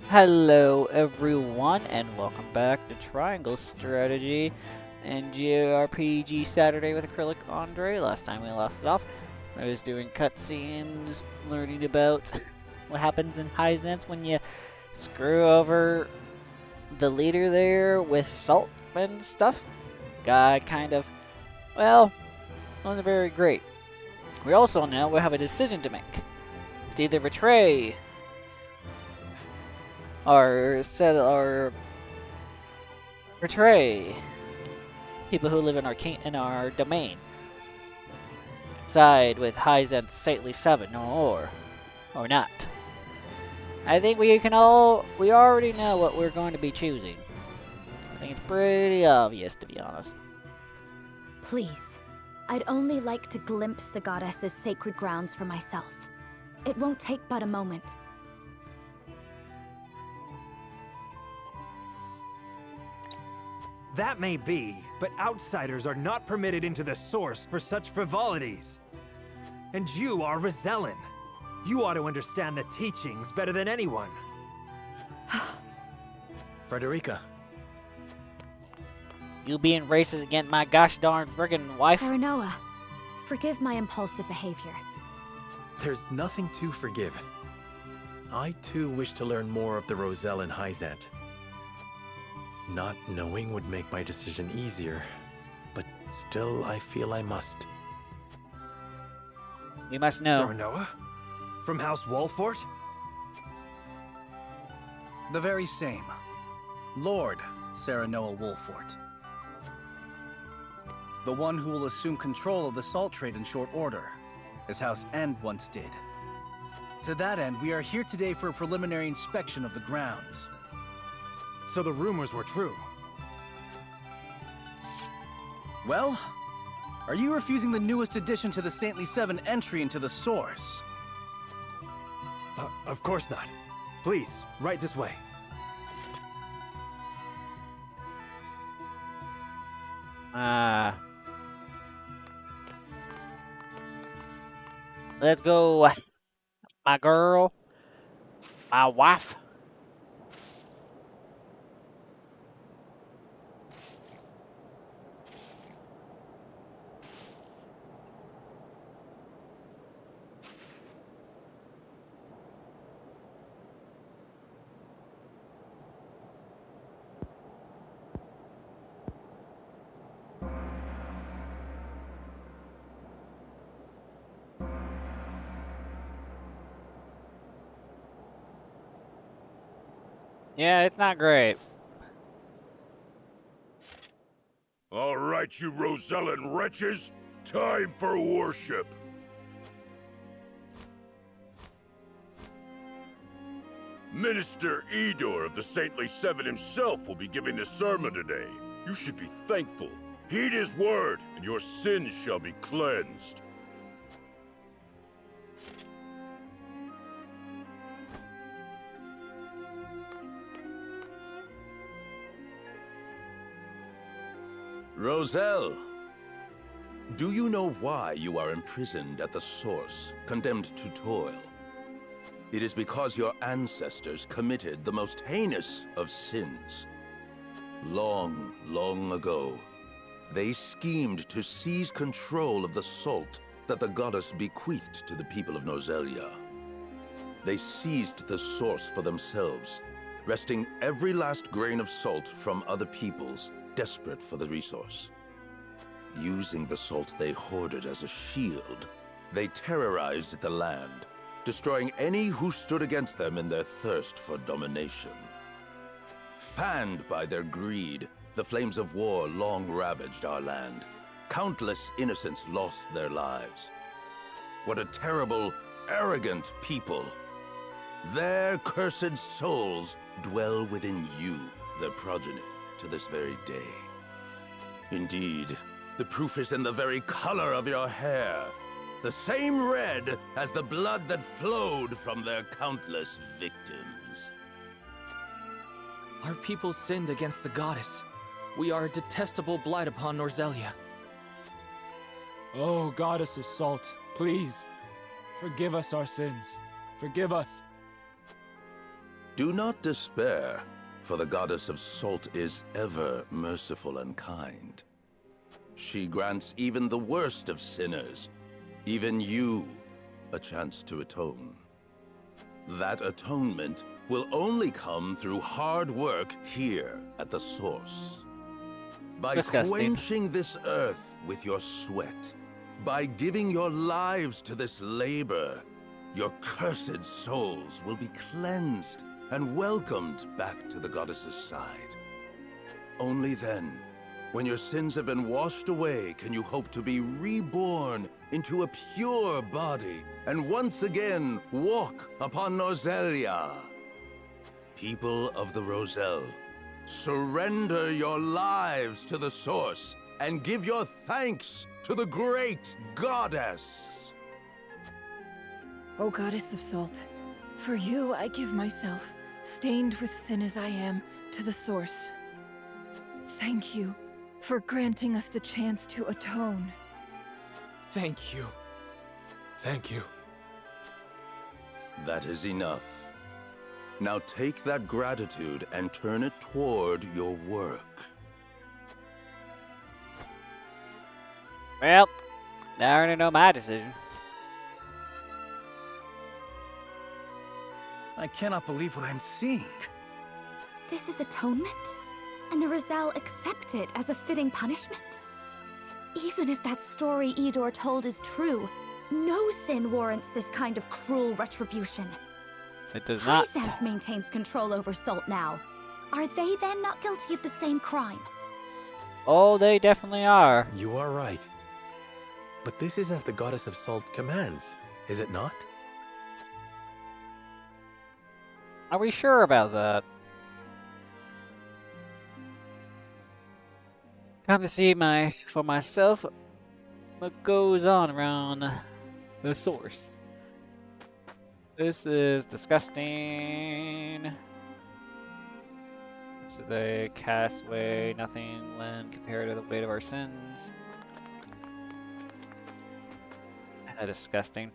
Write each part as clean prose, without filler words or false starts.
Hello everyone and welcome back to Triangle Strategy and JRPG Saturday with Acrylic Andre. Last time we left it off, I was doing cutscenes, learning about what happens in Highlands when you screw over the leader there with salt and stuff. Guy kind of, well, wasn't very great. We also now have a decision to make. To either betray or betray people who live in our domain. Side with Hyzen's Saintly Seven, or not. I think we already know what we're going to be choosing. I think it's pretty obvious, to be honest. Please, I'd only like to glimpse the goddess's sacred grounds for myself. It won't take but a moment. That may be, but outsiders are not permitted into the source for such frivolities. And you are Roselyn. You ought to understand the teachings better than anyone. Frederica. You being racist against my gosh darn friggin' wife? Serenoa, forgive my impulsive behavior. There's nothing to forgive. I too wish to learn more of the Roselle and Hyzant. Not knowing would make my decision easier, but still I feel I must. We must know. Serenoa? From House Walfort? The very same. Lord Serenoa Wolfort. The one who will assume control of the salt trade in short order, as House End once did. To that end, we are here today for a preliminary inspection of the grounds. So the rumors were true. Well, are you refusing the newest addition to the Saintly Seven entry into the source? Of course not. Please, right this way. Let's go, my girl, my wife. Yeah, it's not great. All right, you Rosellan wretches, time for worship. Minister Edor of the Saintly Seven himself will be giving the sermon today. You should be thankful. Heed his word, and your sins shall be cleansed. Roselle, do you know why you are imprisoned at the source, condemned to toil? It is because your ancestors committed the most heinous of sins. Long, long ago, they schemed to seize control of the salt that the goddess bequeathed to the people of Nozelia. They seized the source for themselves, wresting every last grain of salt from other peoples, desperate for the resource. Using the salt they hoarded as a shield, they terrorized the land, destroying any who stood against them in their thirst for domination. Fanned by their greed, the flames of war long ravaged our land. Countless innocents lost their lives. What a terrible, arrogant people! Their cursed souls dwell within you, their progeny, to this very day. Indeed, the proof is in the very color of your hair. The same red as the blood that flowed from their countless victims. Our people sinned against the goddess. We are a detestable blight upon Norzelia. Oh, goddess of salt, please, forgive us our sins. Forgive us. Do not despair, for the goddess of salt is ever merciful and kind. She grants even the worst of sinners, even you, a chance to atone. That atonement will only come through hard work here at the source. By Disgusting. quenching this earth with your sweat, by giving your lives to this labor, your cursed souls will be cleansed and welcomed back to the goddess's side. Only then, when your sins have been washed away, can you hope to be reborn into a pure body and once again walk upon Norzelia. People of the Roselle, surrender your lives to the source and give your thanks to the great goddess. O goddess of salt, for you I give myself, stained with sin as I am, to the source. Thank you for granting us the chance to atone. Thank you. Thank you. That is enough. Now take that gratitude and turn it toward your work. Well, I already know my decision. I cannot believe what I'm seeing. This is atonement? And the Roselle accept it as a fitting punishment? Even if that story Idor told is true, no sin warrants this kind of cruel retribution. It does not. Hysant maintains control over Salt now. Are they then not guilty of the same crime? Oh, they definitely are. You are right. But this is as the goddess of salt commands, is it not? Are we sure about that? Come to see for myself what goes on around the source. This is disgusting. This is a castaway, nothing when compared to the weight of our sins. Disgusting.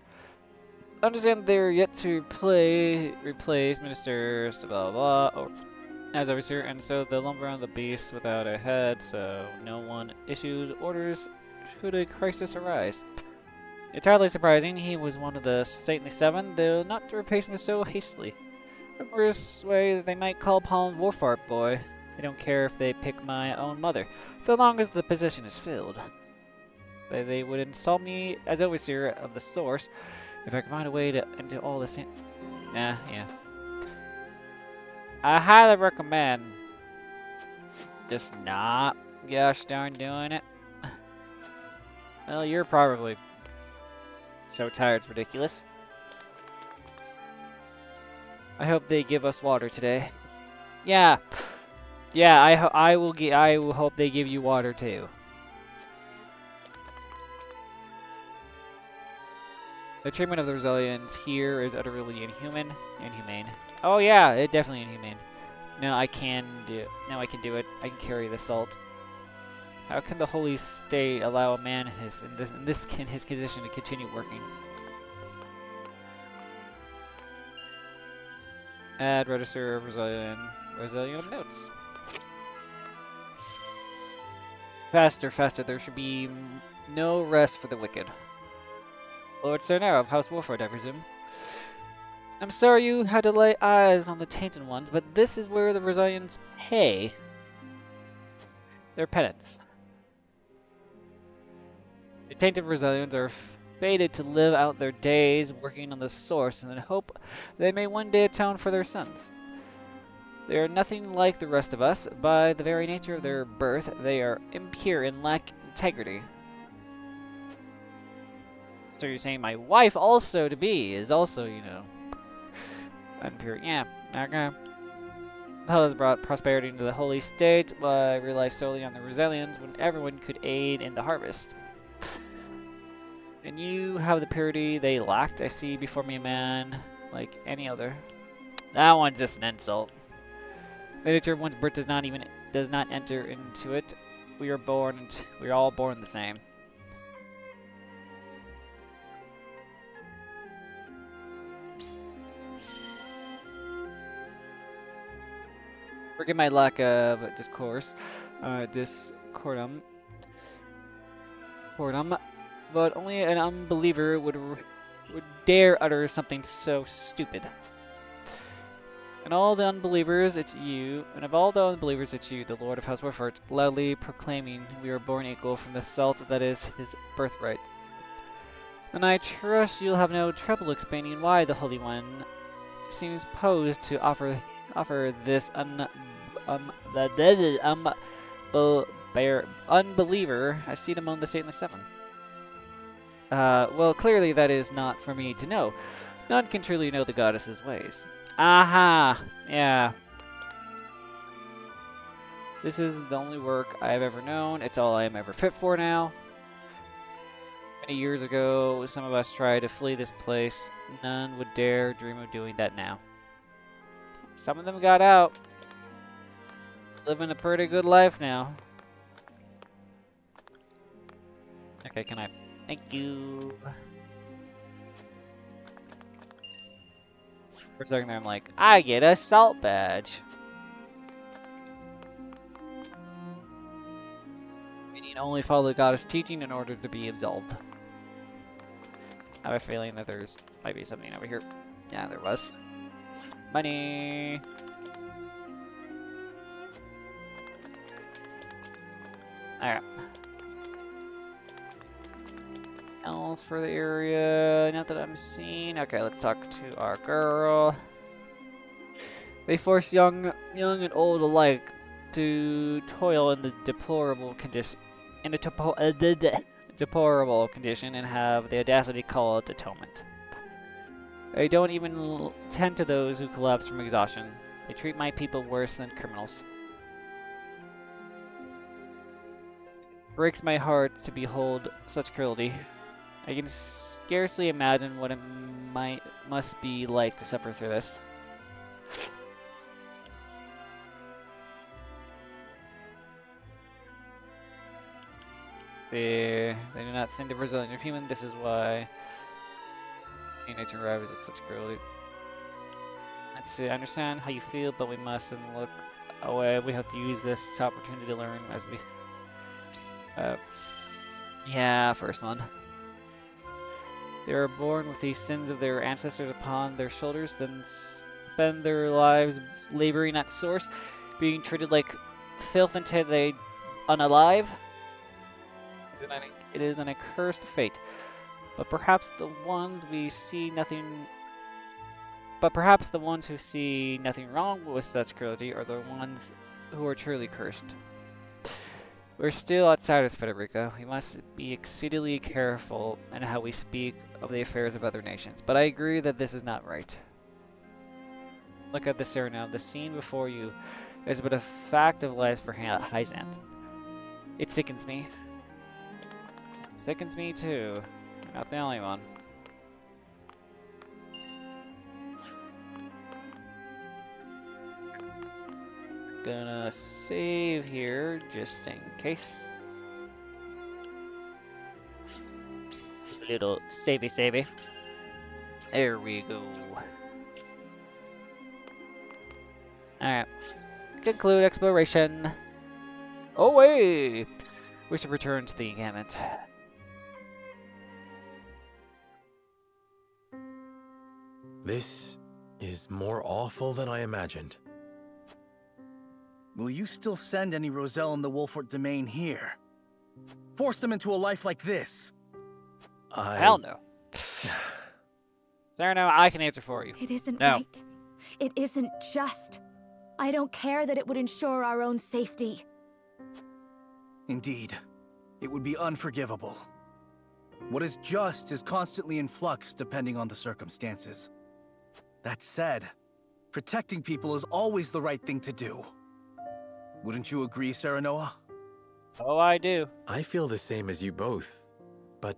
Understand they're yet to replace ministers, blah blah blah, as overseer, and so the lumber on the beast without a head, so no one issued orders should a crisis arise. It's hardly surprising he was one of the saintly seven, though not to replace him so hastily. Rumors way that they might call upon Wolfart boy. I don't care if they pick my own mother, so long as the position is filled. They would install me as overseer of the source if I could find a way to into all this. Yeah. I highly recommend just not gosh darn doing it. Well, you're probably so tired, it's ridiculous. I hope they give us water today. Yeah. I will hope they give you water too. The treatment of the Rosalians here is utterly inhumane. Oh yeah, it definitely inhumane. No, I can do it. No, I can do it. I can carry the salt. How can the Holy State allow a man in his condition to continue working? Add register of Rosalian notes. Faster. There should be no rest for the wicked. Lord Cernero of House Wolford, I presume. I'm sorry you had to lay eyes on the tainted ones, but this is where the Rosalians pay their penance. The tainted Rosalians are fated to live out their days working on the source and hope they may one day atone for their sins. They are nothing like the rest of us. By the very nature of their birth, they are impure and lack integrity. So you're saying my wife also to be is also, impure. Yeah, okay. Hell has brought prosperity into the holy state, but I relied solely on the Rosalians when everyone could aid in the harvest. And you have the purity they lacked. I see before me a man like any other. That one's just an insult. The nature of one's birth does not enter into it. We are all born the same. Forgive my lack of discourse, discordum, but only an unbeliever would dare utter something so stupid. And all the unbelievers, it's you. And of all the unbelievers, it's you, the Lord of House Warfort, loudly proclaiming we are born equal from the salt that is his birthright. And I trust you'll have no trouble explaining why the Holy One seems posed to offer this unbeliever a seat among the Stately Seven. Well, clearly that is not for me to know. None can truly know the goddess's ways. Aha! Yeah. This is the only work I have ever known. It's all I am ever fit for now. Many years ago, some of us tried to flee this place. None would dare dream of doing that now. Some of them got out. Living a pretty good life now. Okay, can I... Thank you. For a second there, I'm like, I get a salt badge. Meaning only follow the goddess teaching in order to be absolved. I have a feeling that there's might be something over here. Yeah, there was. Money. Alright. Else for the area, not that I'm seeing. Okay, let's talk to our girl. They force young and old alike to toil in the deplorable condition, deplorable condition, and have the audacity to call it atonement. They don't even tend to those who collapse from exhaustion. They treat my people worse than criminals. It breaks my heart to behold such cruelty. I can scarcely imagine what it must be like to suffer through this. They do not think the resilient are human. This is why nature arrives at such cruelty. Let's see, I understand how you feel, but we mustn't look away. We have to use this opportunity to learn as we... yeah, first one. They are born with the sins of their ancestors upon their shoulders, then spend their lives laboring at source, being treated like filth until they unalive. It is an accursed fate. But perhaps the ones who see nothing wrong with such cruelty are the ones who are truly cursed. We're still outsiders, Federica. We must be exceedingly careful in how we speak of the affairs of other nations. But I agree that this is not right. Look at this here now. The scene before you is but a fact of life for Hyzant. It sickens me. Sickens me too. You're not the only one. Gonna save here just in case. Little savey. There we go. Alright. Conclude exploration. Away! We should return to the encampment. This is more awful than I imagined. Will you still send any Roselle in the Wolfort domain here? Force them into a life like this? Hell no. Sereno, I can answer for you. It isn't No. right. It isn't just. I don't care that it would ensure our own safety. Indeed, it would be unforgivable. What is just is constantly in flux depending on the circumstances. That said, protecting people is always the right thing to do. Wouldn't you agree, Serenoa? Oh, I do. I feel the same as you both, but...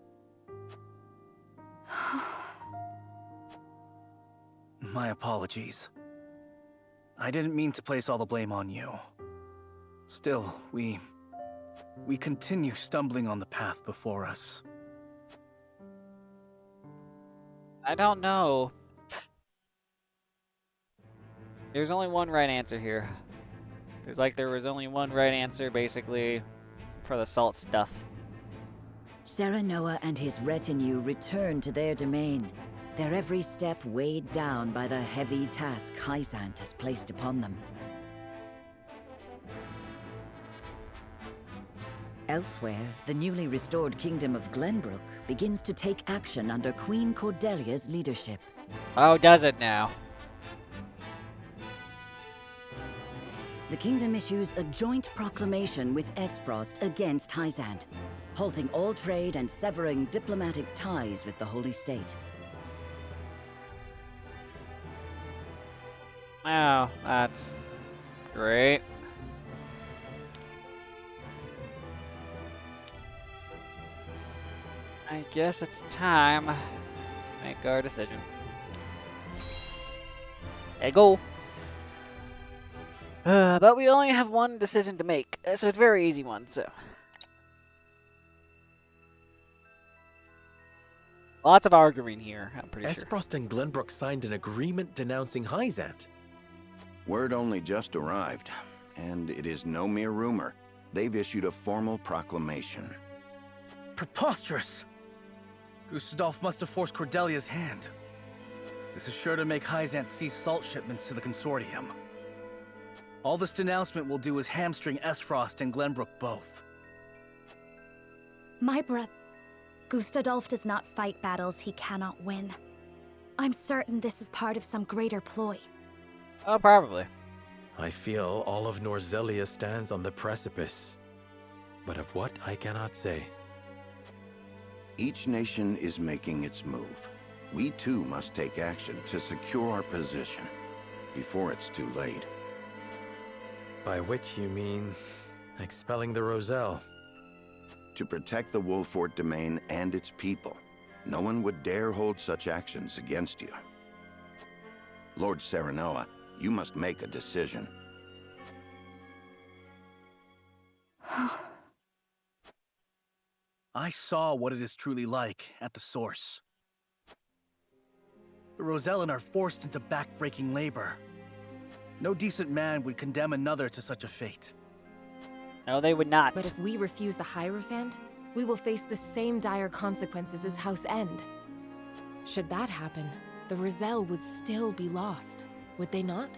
My apologies. I didn't mean to place all the blame on you. Still, we continue stumbling on the path before us. I don't know. There's only one right answer here. There's like there was only one right answer, basically, for the salt stuff. Serenoa and his retinue return to their domain, their every step weighed down by the heavy task Hyzant has placed upon them. Elsewhere, the newly restored kingdom of Glenbrook begins to take action under Queen Cordelia's leadership. Oh, does it now? The kingdom issues a joint proclamation with Esfrost against Hyzant, halting all trade and severing diplomatic ties with the Holy State. Oh, that's great. I guess it's time to make our decision. There you go. But we only have one decision to make, so it's a very easy one, so. Lots of arguing here, I'm pretty sure. Esfrost and Glenbrook signed an agreement denouncing Hyzant. Word only just arrived, and it is no mere rumor. They've issued a formal proclamation. Preposterous! Gustadolf must have forced Cordelia's hand. This is sure to make Hyzant cease salt shipments to the consortium. All this denouncement will do is hamstring Esfrost and Glenbrook both. My brother, Gustadolf does not fight battles he cannot win. I'm certain this is part of some greater ploy. Oh, probably. I feel all of Norzelia stands on the precipice. But of what I cannot say. Each nation is making its move. We too must take action to secure our position before it's too late. By which you mean expelling the Roselle? To protect the Wolfort domain and its people, no one would dare hold such actions against you. Lord Serenoa, you must make a decision. I saw what it is truly like at the source. The Rosellan are forced into back-breaking labor. No decent man would condemn another to such a fate. No, they would not. But if we refuse the Hierophant, we will face the same dire consequences as House End. Should that happen, the Roselle would still be lost, would they not?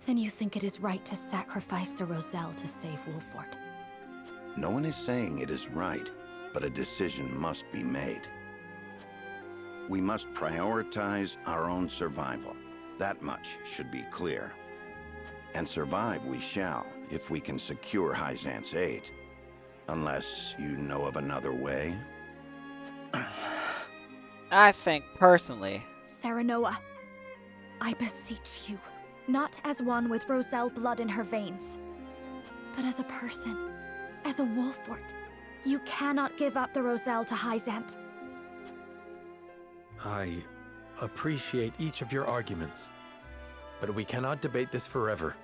Then you think it is right to sacrifice the Roselle to save Wolfort? No one is saying it is right, but a decision must be made. We must prioritize our own survival. That much should be clear. And survive we shall, if we can secure Hyzant's aid. Unless you know of another way? I think, personally... Serenoa, I beseech you, not as one with Roselle blood in her veins, but as a person, as a Wolfort. You cannot give up the Roselle to Hyzant. I appreciate each of your arguments, but we cannot debate this forever.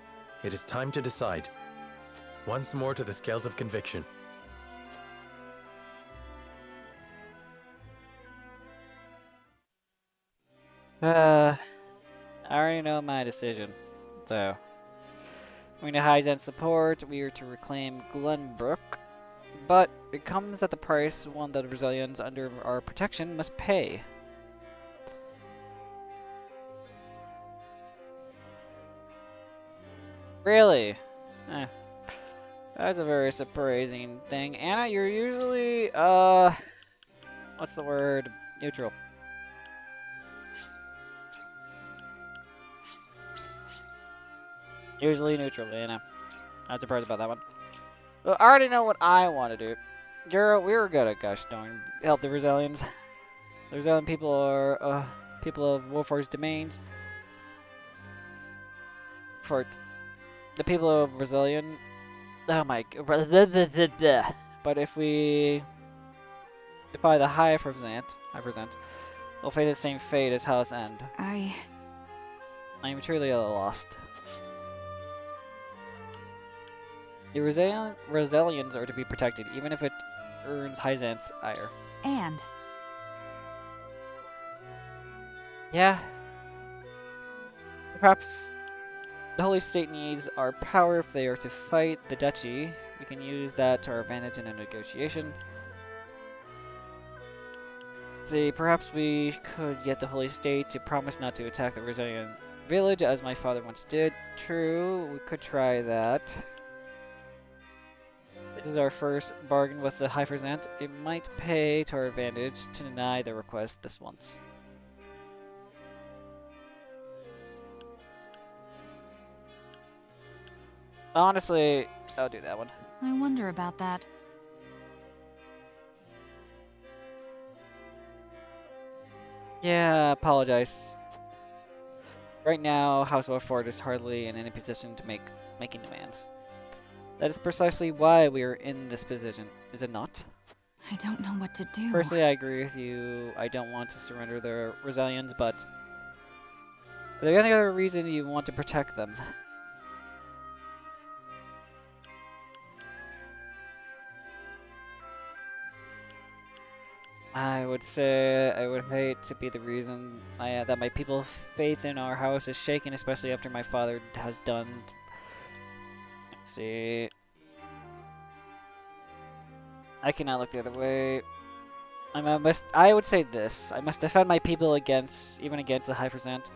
It is time to decide. Once more to the scales of conviction. I already know my decision. So, we need Hyzant support. We are to reclaim Glenbrook. But it comes at the price one that the Brazilians under our protection must pay. Really? Eh. That's a very surprising thing. Anna, you're usually, what's the word? Neutral. Usually neutral, Anna. Not surprised about that one. Well, I already know what I want to do. We were good at gosh darn help the Brazilians. The Brazilian people are people of Wolfort's domains. For the people of Brazilian, oh my god. But if we defy the High Present, we'll face the same fate as House End. I am truly at a lost. The Rosalians are to be protected, even if it earns Hyzant's ire. And? Yeah. Perhaps The Holy State needs our power if they are to fight the Duchy. We can use that to our advantage in a negotiation. See, perhaps we could get the Holy State to promise not to attack the Brazilian village as my father once did. True, we could try that. This is our first bargain with the Hyperzant. It might pay to our advantage to deny the request this once. Honestly, I'll do that one. I wonder about that. Yeah, apologize. Right now, House Warford is hardly in any position to making demands. That is precisely why we are in this position, is it not? I don't know what to do. Personally, I agree with you. I don't want to surrender the Rosalians, but are there any other reason you want to protect them? I would say I would hate to be the reason that my people's faith in our house is shaken, especially after my father has done. Let's see. I cannot look the other way. I would say this. I must defend my people even against the Hyperzant.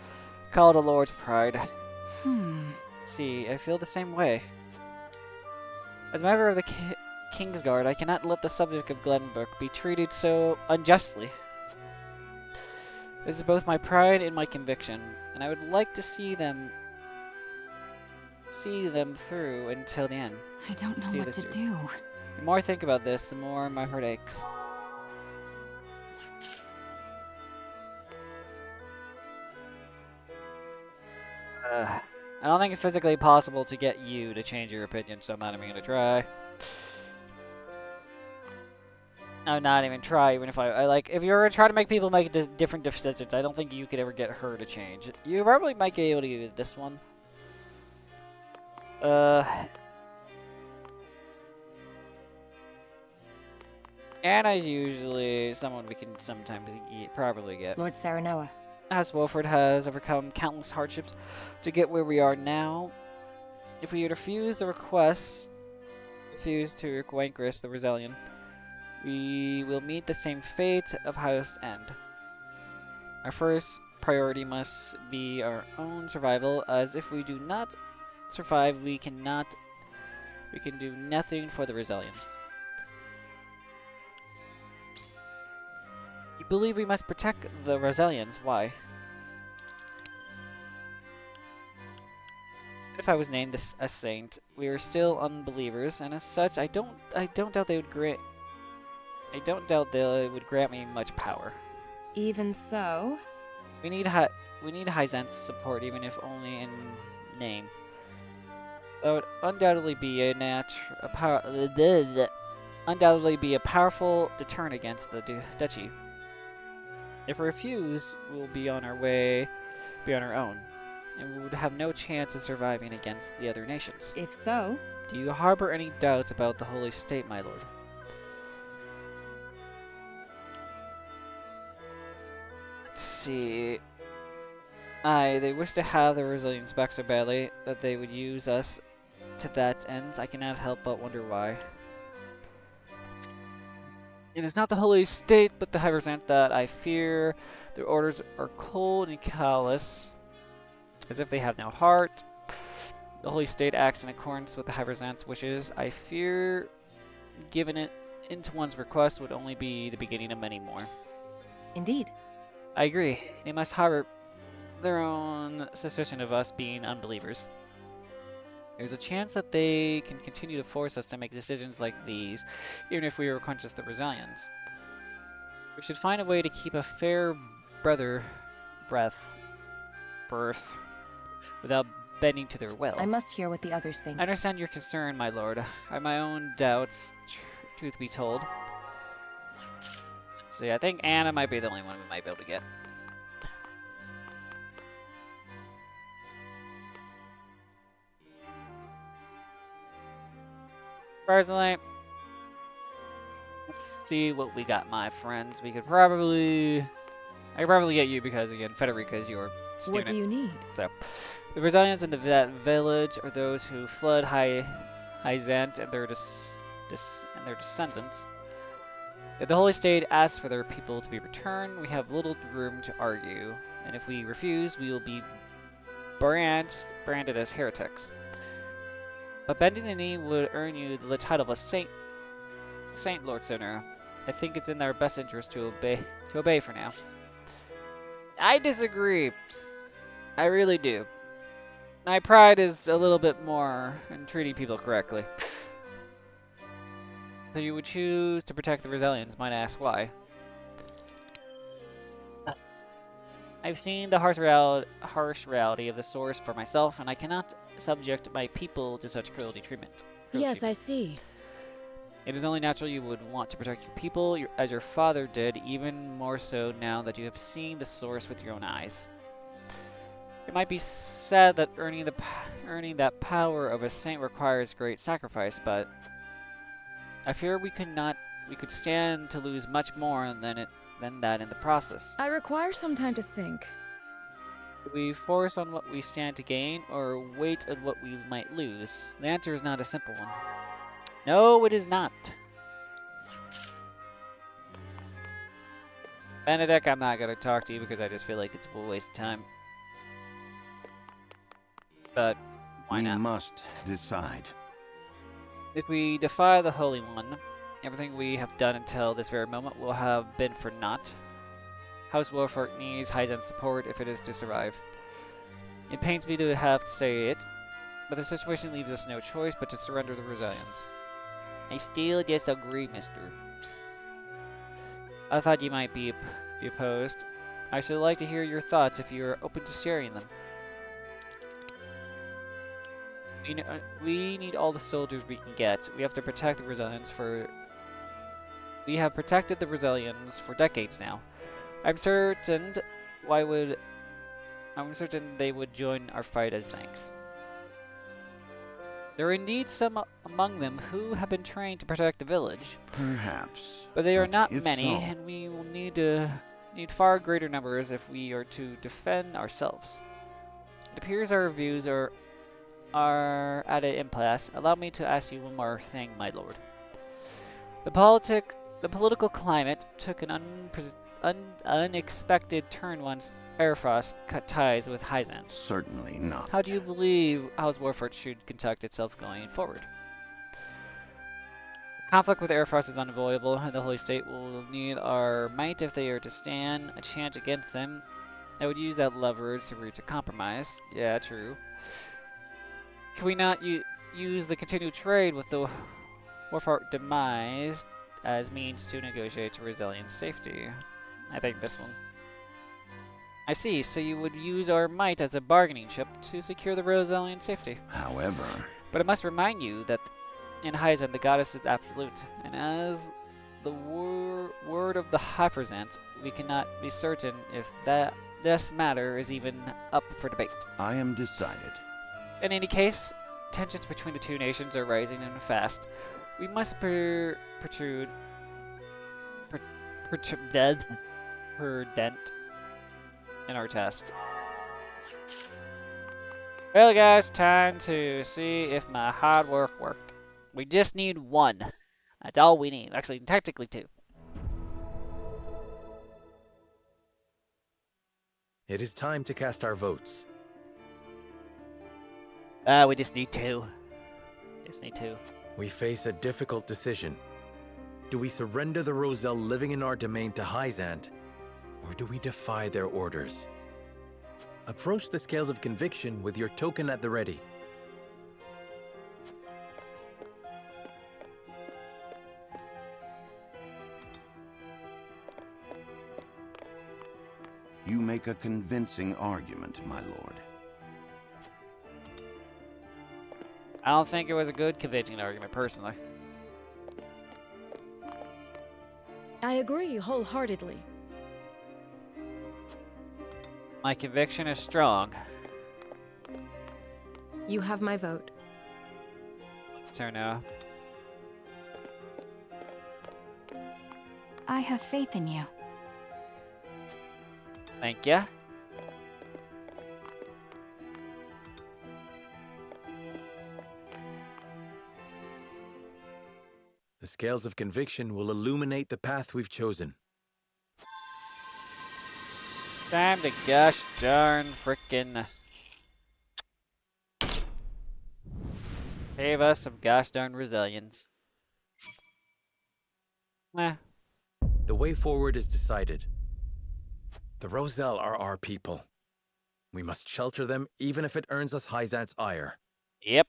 Call it a Lord's pride. See, I feel the same way. As a member of the Kingsguard, I cannot let the subject of Glenbrook be treated so unjustly. This is both my pride and my conviction, and I would like to see them through until the end. I don't know what to do. The more I think about this, the more my heart aches. I don't think it's physically possible to get you to change your opinion, so I'm not even gonna try. I would not even try, even if if you were trying to make people make different decisions, I don't think you could ever get her to change. You probably might be able to do this one. Anna's usually someone we can sometimes probably get. Lord Saranoa. House Wolford has overcome countless hardships to get where we are now. If we refuse to vanquish the Rosalian, we will meet the same fate of House End. Our first priority must be our own survival, as if we do not survive, we can do nothing for the Rosalian. You believe we must protect the Rosalians? Why? If I was named a saint, we are still unbelievers, and as such, I don't doubt they would grant me much power. Even so, we need Hyzant's support, even if only in name. That would undoubtedly be a powerful deterrent against the duchy. If we refuse, we will be on our own, and we would have no chance of surviving against the other nations. If so, do you harbor any doubts about the Holy State, my lord? Let's see. They wish to have the Rosalians back so badly that they would use us to that end. I cannot help but wonder why. It is not the Holy State, but the Hyperzant that I fear. Their orders are cold and callous, as if they have no heart. The Holy State acts in accordance with the Hyperzant's wishes. I fear giving it into one's request would only be the beginning of many more. Indeed. I agree. They must harbor their own suspicion of us being unbelievers. There's a chance that they can continue to force us to make decisions like these, even if we were conscious the Rosalians. We should find a way to keep a fair birth without bending to their will. I must hear what the others think. I understand your concern, my lord. I have my own doubts, truth be told. Let's see, I think Anna might be the only one we might be able to get. Personally, let's see what we got, my friends. I could probably get you because, again, Federica is your student. What do you need? So, The Brazilians in that village are those who fled Hyzant and their descendants. If the Holy State asks for their people to be returned, we have little room to argue, and if we refuse, we will be branded as heretics. But bending the knee would earn you the title of a saint, Lord Sinner. I think it's in our best interest to obey for now. I disagree. I really do. My pride is a little bit more in treating people correctly. So you would choose to protect the Brazilians, might ask why. I've seen the harsh reality of the source for myself, and I cannot subject my people to such cruelty treatment. Yes, I see. It is only natural you would want to protect your people, as your father did, even more so now that you have seen the source with your own eyes. It might be said that earning that power of a saint requires great sacrifice, but I fear we could stand to lose much more than that in the process. I require some time to think. Do we force on what we stand to gain, or wait on what we might lose? The answer is not a simple one. No, it is not. Benedict, I'm not going to talk to you because I just feel like it's a waste of time. But why not? We must decide. If we defy the Holy One, everything we have done until this very moment will have been for naught. House Wolfhart needs Hyzant's support if it is to survive. It pains me to have to say it, but the situation leaves us no choice but to surrender the Brazilians. I still disagree, mister. I thought you might be opposed. I should like to hear your thoughts if you are open to sharing them. We need all the soldiers we can get. We have to protect the Brazilians We have protected the Brazilians for decades now. I'm certain they would join our fight as thanks. There are indeed some among them who have been trained to protect the village. Perhaps. But they are not if many, so, and we will need far greater numbers if we are to defend ourselves. It appears our views are at an impasse. Allow me to ask you one more thing, my lord. The political climate took an unexpected turn once Airfrost cut ties with Hyzant. Certainly not. How do you believe House Warfare should conduct itself going forward? Conflict with Airfrost is unavoidable, and the Holy State will need our might if they are to stand a chance against them. I would use that leverage to reach a compromise. Yeah, true. Can we not use the continued trade with the Warfare demise as means to negotiate to Brazilian safety? I think this one. I see, so you would use our might as a bargaining chip to secure the Brazilian safety. However... But I must remind you that in Hyzant the goddess is absolute, and as the word of the Hyperzant, we cannot be certain if this matter is even up for debate. I am decided. In any case, tensions between the two nations are rising and fast. We must prudent in our task. Well, guys, time to see if my hard work worked. We just need one. That's all we need. Actually, technically two. It is time to cast our votes. We just need two. Just need two. We face a difficult decision. Do we surrender the Roselle living in our domain to Hyzant, or do we defy their orders? Approach the scales of conviction with your token at the ready. You make a convincing argument, my lord. I don't think it was a good convincing argument, personally. I agree wholeheartedly. My conviction is strong. You have my vote. Turno. I have faith in you. Thank ya. The scales of conviction will illuminate the path we've chosen. Time to gosh darn frickin' save us some gosh darn Rosalians. The way forward is decided. The Roselle are our people. We must shelter them, even if it earns us Hyzant's ire. Yep.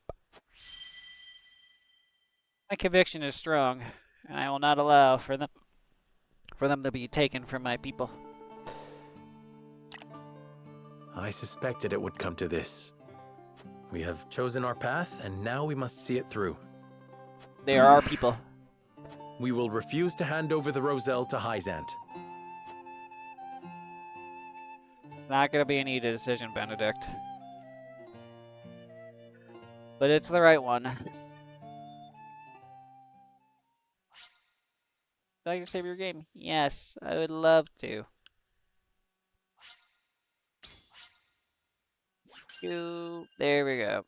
My conviction is strong, and I will not allow for them to be taken from my people. I suspected it would come to this. We have chosen our path, and now we must see it through. They are our people. We will refuse to hand over the Roselle to Hyzant. Not gonna be an easy decision, Benedict. But it's the right one. Would you like to save your game? Yes, I would love to. There we go.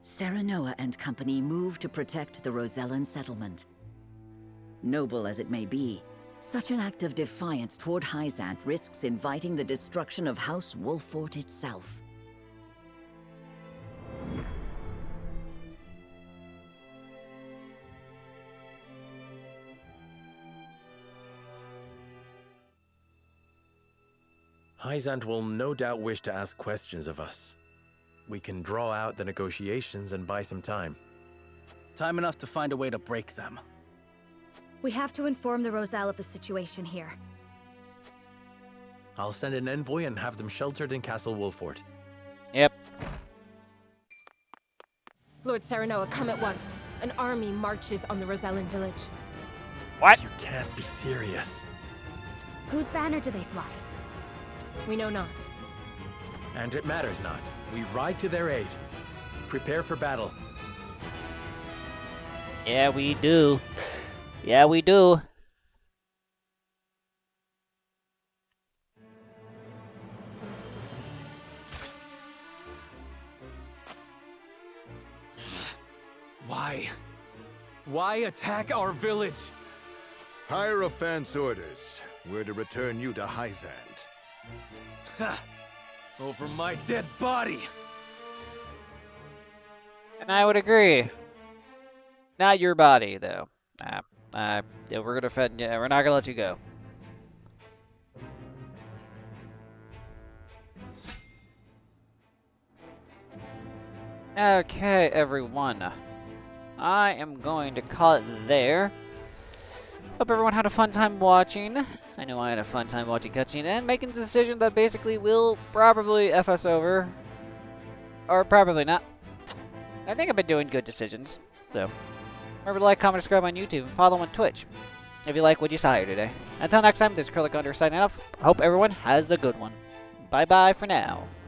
Serenoa and company move to protect the Rosellan settlement. Noble as it may be, such an act of defiance toward Hyzant risks inviting the destruction of House Wolffort itself. Hyzant will no doubt wish to ask questions of us. We can draw out the negotiations and buy some time. Time enough to find a way to break them. We have to inform the Roselle of the situation here. I'll send an envoy and have them sheltered in Castle Wolffort. Yep. Lord Serenoa, come at once. An army marches on the Rosellan village. What? You can't be serious. Whose banner do they fly? We know not. And it matters not. We ride to their aid. Prepare for battle. Yeah, we do. Yeah, we do. Why? Why attack our village? Hierophant's orders were to return you to Hyzant. Ha! Over my dead body! And I would agree. Not your body, though. Yeah, we're gonna we're not gonna let you go. Okay, everyone. I am going to call it there. Hope everyone had a fun time watching. I know I had a fun time watching cutscene and making the decision that basically will probably F us over. Or probably not. I think I've been doing good decisions. So, remember to like, comment, subscribe on YouTube, and follow on Twitch if you like what you saw here today. Until next time, this is Acrylic Under signing off. Hope everyone has a good one. Bye-bye for now.